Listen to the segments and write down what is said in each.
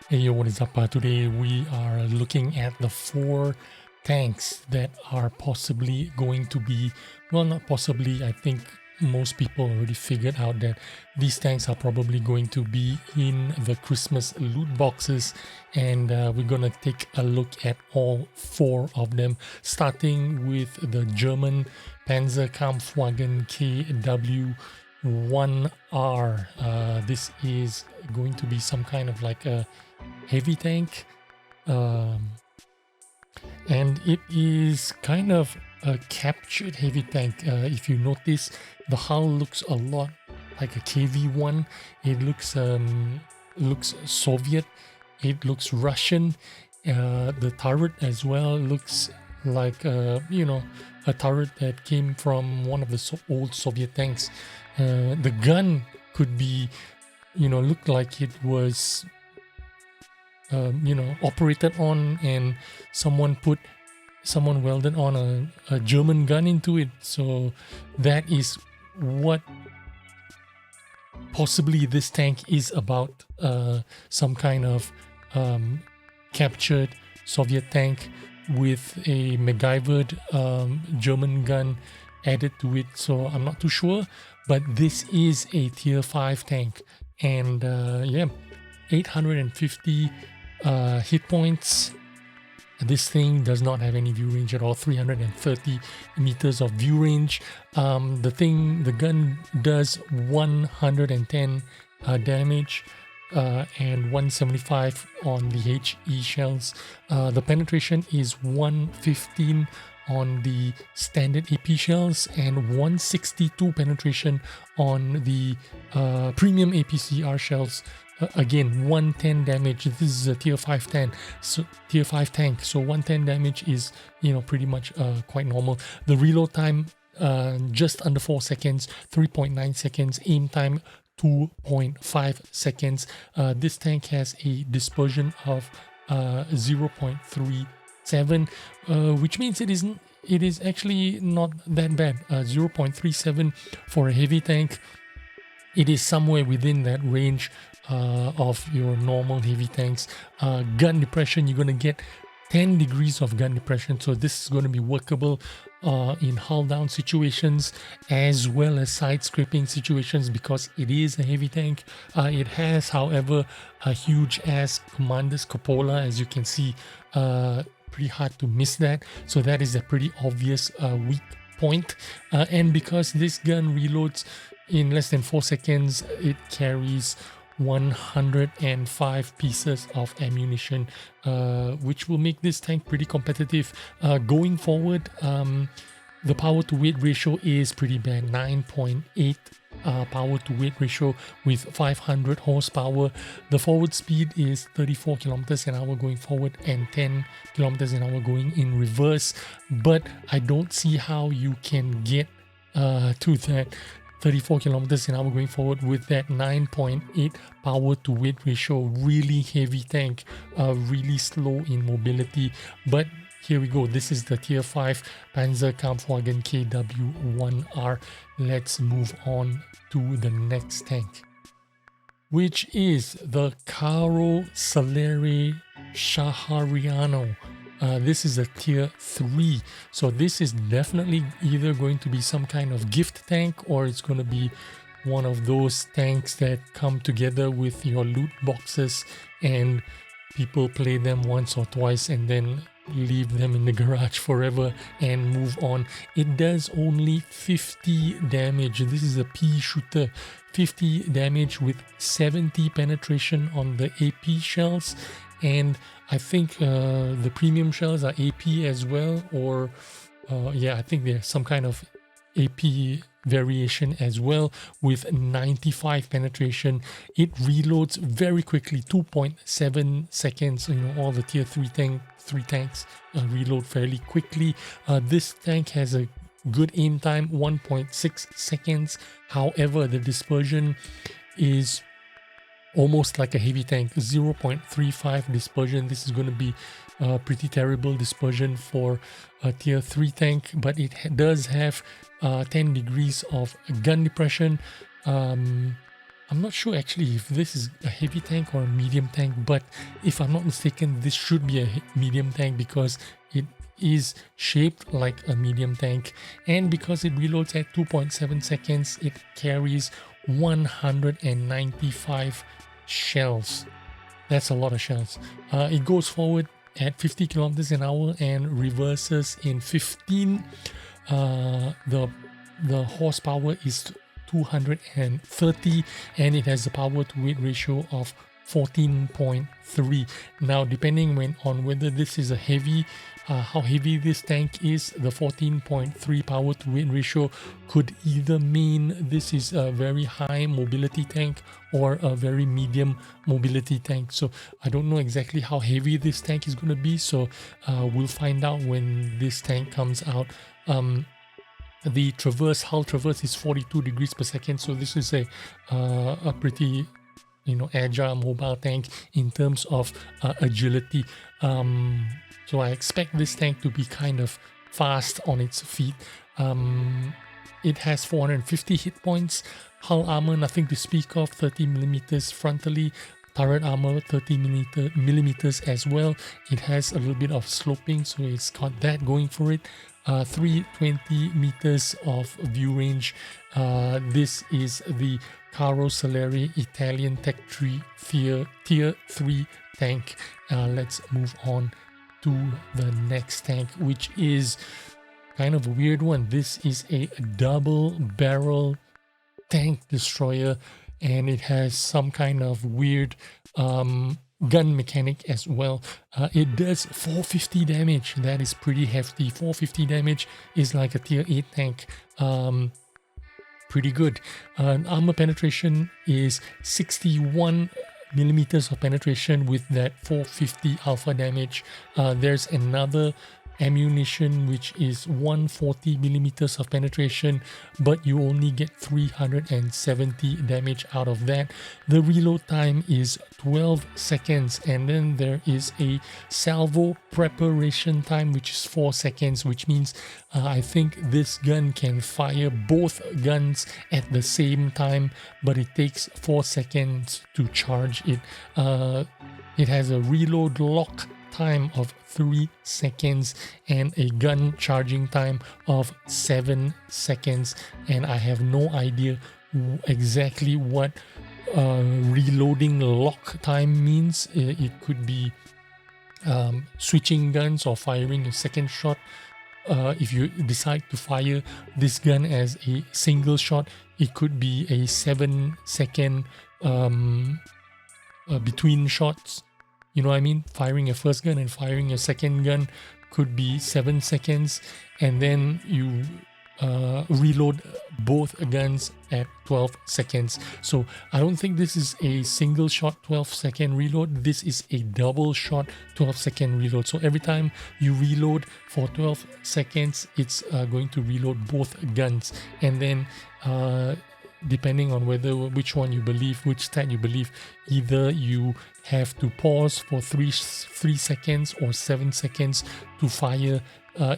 Hey yo, what is up? Today we are looking at the 4 tanks that are possibly going to be, well, not possibly, I think most people already figured out that these tanks are probably going to be in the Christmas loot boxes, and we're gonna take a look at all 4 of them, starting with the German Pz Kpfw I. This is going to be some kind of like a heavy tank, um, and it is kind of a captured heavy tank. If you notice, the hull looks a lot like a KV-1. It looks Soviet, it looks Russian. The turret as well looks like a turret that came from one of the old Soviet tanks. The gun could be, look like it was operated on, and someone welded on a German gun into it. So that is what possibly this tank is about, some kind of captured Soviet tank with a MacGyvered German gun added to it. So I'm not too sure, but this is a tier 5 tank, and yeah, 850 hit points. This thing does not have any view range at all. 330 meters of view range. The gun does 110 damage and 175 on the HE shells. The penetration is 115 on the standard AP shells and 162 penetration on the premium APCR shells. Again, 110 damage. This is a tier 5 tank, so tier 5 tank. So 110 damage is, pretty much quite normal. The reload time just under 4 seconds, 3.9 seconds. Aim time 2.5 seconds. This tank has a dispersion of 0.37, which means it is actually not that bad. 0.37 for a heavy tank. It is somewhere within that range of your normal heavy tanks. Gun depression, you're going to get 10 degrees of gun depression, so this is going to be workable in hull down situations as well as side scraping situations, because it is a heavy tank. It has, however, a huge ass commander's cupola, as you can see. Pretty hard to miss that, so that is a pretty obvious weak point. And because this gun reloads in less than 4 seconds, it carries 105 pieces of ammunition, which will make this tank pretty competitive. Going forward, the power to weight ratio is pretty bad. 9.8 power to weight ratio with 500 horsepower. The forward speed is 34 kilometers an hour going forward and 10 kilometers an hour going in reverse. But I don't see how you can get to that 34 kilometers an hour going forward with that 9.8 power to weight ratio. Really heavy tank, really slow in mobility. But here we go. This is the tier 5 Pz Kpfw I. Let's move on to the next tank, which is the Carro Shahriano. This is a tier 3, so this is definitely either going to be some kind of gift tank, or it's going to be one of those tanks that come together with your loot boxes and people play them once or twice and then leave them in the garage forever and move on. It does only 50 damage. This is a P shooter. 50 damage with 70 penetration on the AP shells, and I think the premium shells are AP as well, or yeah, I think there's some kind of AP variation as well with 95 penetration. It reloads very quickly, 2.7 seconds. All the tier 3 tanks reload fairly quickly. This tank has a good aim time, 1.6 seconds. However, the dispersion is almost like a heavy tank, 0.35 dispersion. This is going to be pretty terrible dispersion for a tier 3 tank, but it does have 10 degrees of gun depression. I'm not sure actually if this is a heavy tank or a medium tank, but if I'm not mistaken, this should be a medium tank because it is shaped like a medium tank, and because it reloads at 2.7 seconds, it carries 195 shells. That's a lot of shells. It goes forward at 50 kilometers an hour and reverses in 15. The horsepower is 230 and it has a power to weight ratio of 14.3. Now, depending on whether this is a heavy, how heavy this tank is, the 14.3 power to weight ratio could either mean this is a very high mobility tank or a very medium mobility tank. So I don't know exactly how heavy this tank is going to be, so we'll find out when this tank comes out. The hull traverse is 42 degrees per second, so this is a pretty agile mobile tank in terms of agility. So I expect this tank to be kind of fast on its feet. It has 450 hit points. Hull armor, nothing to speak of, 30 millimeters frontally. Turret armor, 30 millimeters as well. It has a little bit of sloping, so it's got that going for it. 320 meters of view range. This is the Carro Shahriano Italian Tech 3 Tier 3 tank. Let's move on to the next tank, which is kind of a weird one. This is a double barrel tank destroyer, and it has some kind of weird gun mechanic as well. It does 450 damage. That is pretty hefty. 450 damage is like a tier 8 tank. Pretty good. Armor penetration is 61 millimeters of penetration with that 450 alpha damage. There's another ammunition which is 140 millimeters of penetration, but you only get 370 damage out of that. The reload time is 12 seconds, and then there is a salvo preparation time which is 4 seconds, which means I think this gun can fire both guns at the same time, but it takes 4 seconds to charge it. It has a reload lock time of 3 seconds and a gun charging time of 7 seconds, and I have no idea exactly what reloading lock time means. It could be switching guns or firing a second shot. If you decide to fire this gun as a single shot, it could be a 7-second between shots. You know what I mean? Firing a first gun and firing a second gun could be 7 seconds, and then you reload both guns at 12 seconds. So I don't think this is a single shot 12-second reload. This is a double shot 12-second reload. So every time you reload for 12 seconds, it's going to reload both guns, and then depending on which stat you believe, either you have to pause for 3 seconds or 7 seconds to fire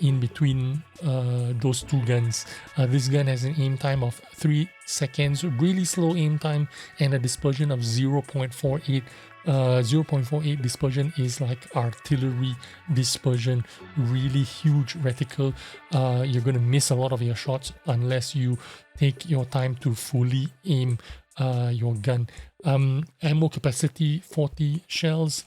in between those two guns. This gun has an aim time of 3 seconds, really slow aim time, and a dispersion of 0.48. 0.48 dispersion is like artillery dispersion, really huge reticle. You're going to miss a lot of your shots unless you take your time to fully aim your gun. Ammo capacity 40 shells.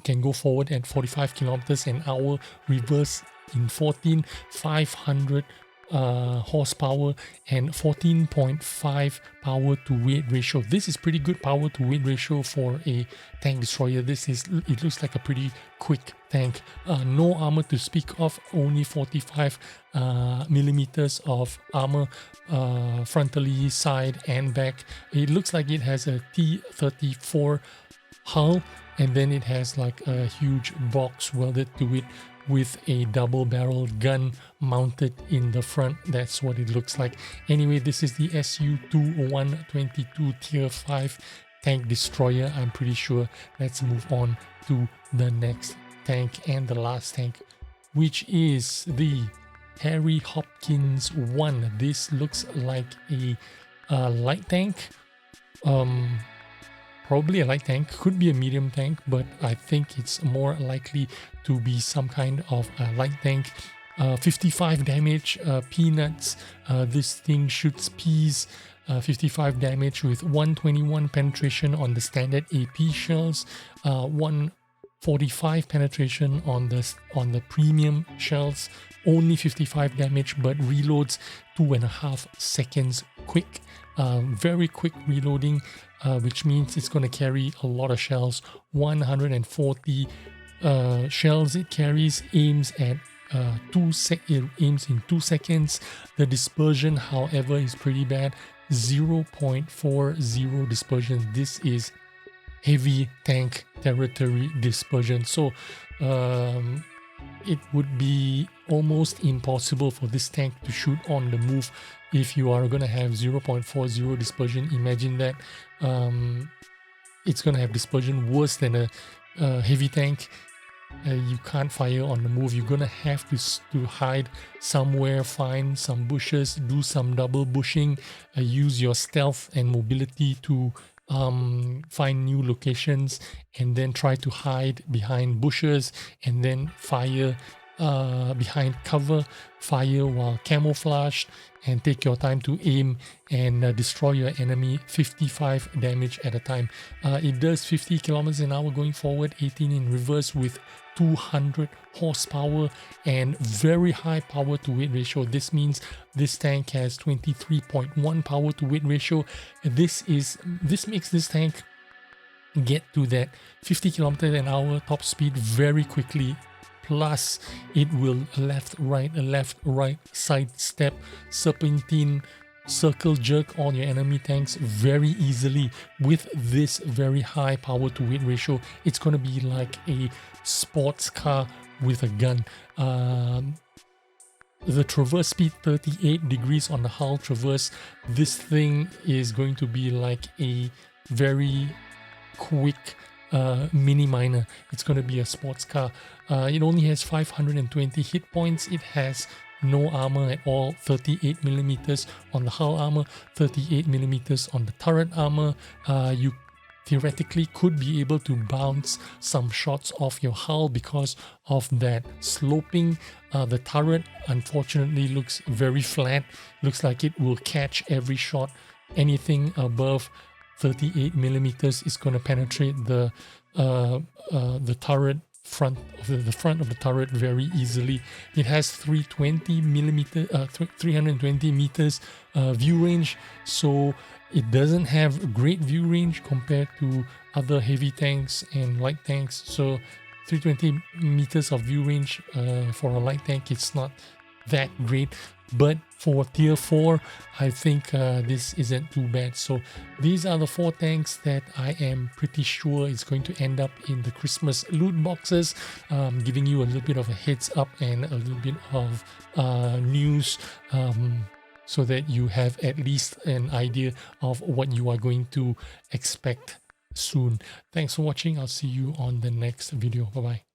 Can go forward at 45 kilometers an hour, reverse in 14, 500 horsepower and 14.5 power to weight ratio. This is pretty good power to weight ratio for a tank destroyer. It looks like a pretty quick tank. No armor to speak of, only 45 millimeters of armor frontally, side and back. It looks like it has a T-34 hull, and then it has like a huge box welded to it with a double barrel gun mounted in the front. That's what it looks like. Anyway, this is the Su-122 Tier 5 tank destroyer, I'm pretty sure. Let's move on to the next tank and the last tank, which is the Hopkins I. This looks like a light tank Probably a light tank, could be a medium tank, but I think it's more likely to be some kind of a light tank. 55 damage, peanuts. This thing shoots peas. 55 damage with 121 penetration on the standard AP shells, 145 penetration on the premium shells. Only 55 damage, but reloads 2.5 seconds quick. Very quick reloading, which means it's going to carry a lot of shells. 140 shells it carries, aims at it aims in 2 seconds. The dispersion, however, is pretty bad. 0.40 dispersion. This is heavy tank territory dispersion. So it would be almost impossible for this tank to shoot on the move if you are going to have 0.40 dispersion. Imagine that. It's going to have dispersion worse than a heavy tank. You can't fire on the move. You're going to have to hide somewhere, find some bushes, do some double bushing, use your stealth and mobility to find new locations, and then try to hide behind bushes, and then fire behind cover, fire while camouflaged, and take your time to aim and destroy your enemy. 55 damage at a time. It does 50 kilometers an hour going forward, 18 in reverse, with 200 horsepower and very high power to weight ratio. This means this tank has 23.1 power to weight ratio. This makes this tank get to that 50 kilometers an hour top speed very quickly. Plus, it will left, right, side step, serpentine, circle jerk on your enemy tanks very easily with this very high power to weight ratio. It's going to be like a sports car with a gun. The traverse speed 38 degrees on the hull traverse. This thing is going to be like a very quick mini miner. It's going to be a sports car. It only has 520 hit points. It has no armor at all. 38 millimeters on the hull armor, 38 millimeters on the turret armor. You theoretically could be able to bounce some shots off your hull because of that sloping. The turret unfortunately looks very flat. Looks like it will catch every shot. Anything above 38 millimeters is going to penetrate the turret front of the turret very easily. It has 320 meters view range, so it doesn't have great view range compared to other heavy tanks and light tanks. So 320 meters of view range for a light tank, it's not that great. But for tier 4, I think this isn't too bad. So these are the 4 tanks that I am pretty sure is going to end up in the Christmas loot boxes, giving you a little bit of a heads up and a little bit of news, so that you have at least an idea of what you are going to expect soon. Thanks for watching. I'll see you on the next video. Bye bye.